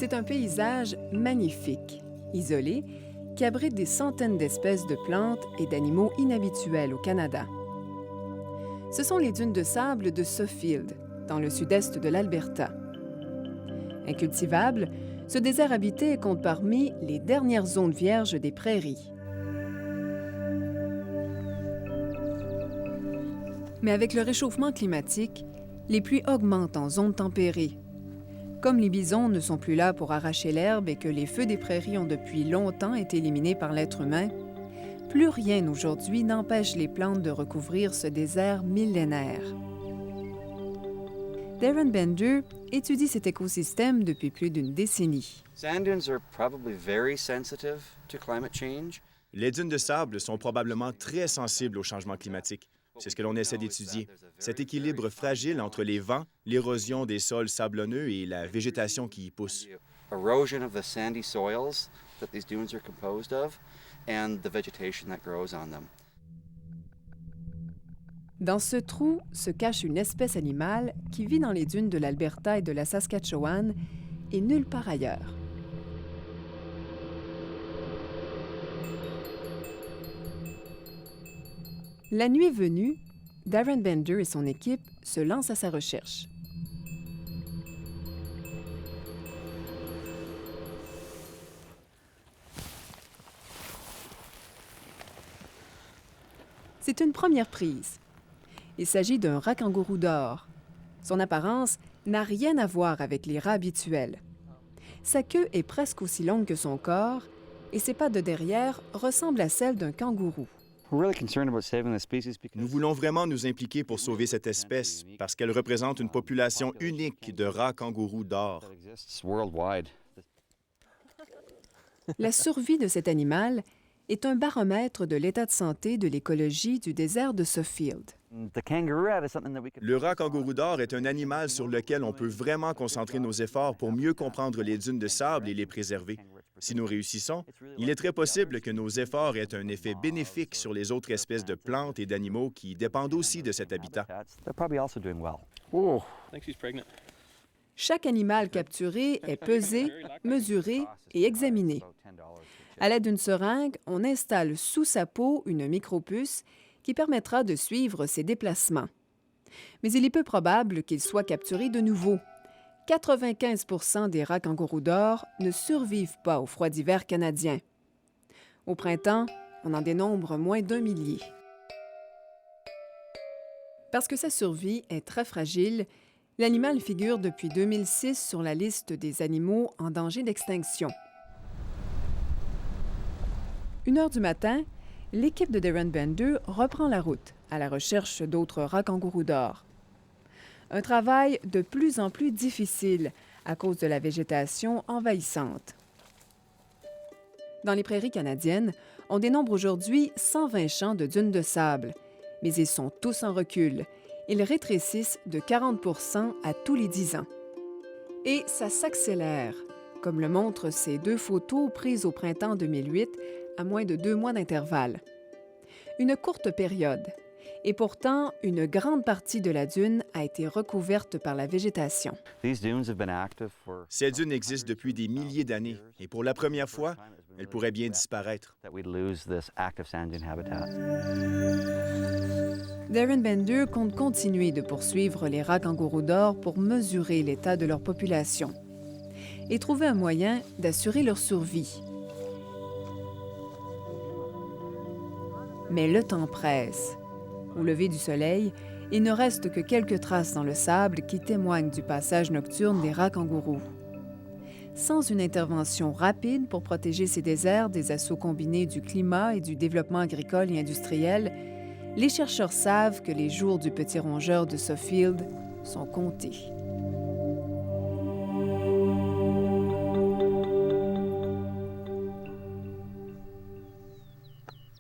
C'est un paysage magnifique, isolé, qui abrite des centaines d'espèces de plantes et d'animaux inhabituels au Canada. Ce sont les dunes de sable de Suffield, dans le sud-est de l'Alberta. Incultivable, ce désert habité compte parmi les dernières zones vierges des prairies. Mais avec le réchauffement climatique, les pluies augmentent en zone tempérée. Comme les bisons ne sont plus là pour arracher l'herbe et que les feux des prairies ont depuis longtemps été éliminés par l'être humain, plus rien aujourd'hui n'empêche les plantes de recouvrir ce désert millénaire. Darren Bender étudie cet écosystème depuis plus d'une décennie. Les dunes de sable sont probablement très sensibles au changement climatique. C'est ce que l'on essaie d'étudier. Cet équilibre fragile entre les vents, l'érosion des sols sablonneux et la végétation qui y pousse. Dans ce trou se cache une espèce animale qui vit dans les dunes de l'Alberta et de la Saskatchewan et nulle part ailleurs. La nuit venue, Darren Bender et son équipe se lancent à sa recherche. C'est une première prise. Il s'agit d'un rat kangourou d'or. Son apparence n'a rien à voir avec les rats habituels. Sa queue est presque aussi longue que son corps et ses pattes de derrière ressemblent à celles d'un kangourou. Nous voulons vraiment nous impliquer pour sauver cette espèce parce qu'elle représente une population unique de rats kangourous d'or. La survie de cet animal est un baromètre de l'état de santé de l'écologie du désert de Suffield. Le rat kangourou d'or est un animal sur lequel on peut vraiment concentrer nos efforts pour mieux comprendre les dunes de sable et les préserver. Si nous réussissons, il est très possible que nos efforts aient un effet bénéfique sur les autres espèces de plantes et d'animaux qui dépendent aussi de cet habitat. Chaque animal capturé est pesé, mesuré et examiné. À l'aide d'une seringue, on installe sous sa peau une micropuce qui permettra de suivre ses déplacements. Mais il est peu probable qu'il soit capturé de nouveau. 95% des rats kangourous d'or ne survivent pas au froid d'hiver canadien. Au printemps, on en dénombre moins d'1 millier. Parce que sa survie est très fragile, l'animal figure depuis 2006 sur la liste des animaux en danger d'extinction. 1h du matin, l'équipe de Darren Bender reprend la route à la recherche d'autres rats kangourous d'or. Un travail de plus en plus difficile à cause de la végétation envahissante. Dans les prairies canadiennes, on dénombre aujourd'hui 120 champs de dunes de sable, mais ils sont tous en recul. Ils rétrécissent de 40% à tous les 10 ans. Et ça s'accélère, comme le montrent ces 2 photos prises au printemps 2008 à moins de 2 mois d'intervalle. Une courte période, et pourtant une grande partie de la dune a été recouverte par la végétation. Ces dunes existent depuis des milliers d'années et pour la première fois, elles pourraient bien disparaître. Darren Bender compte continuer de poursuivre les rats kangourous d'or pour mesurer l'état de leur population et trouver un moyen d'assurer leur survie. Mais le temps presse. Au lever du soleil, il ne reste que quelques traces dans le sable qui témoignent du passage nocturne des rats kangourous. Sans une intervention rapide pour protéger ces déserts des assauts combinés du climat et du développement agricole et industriel, les chercheurs savent que les jours du petit rongeur de Suffield sont comptés.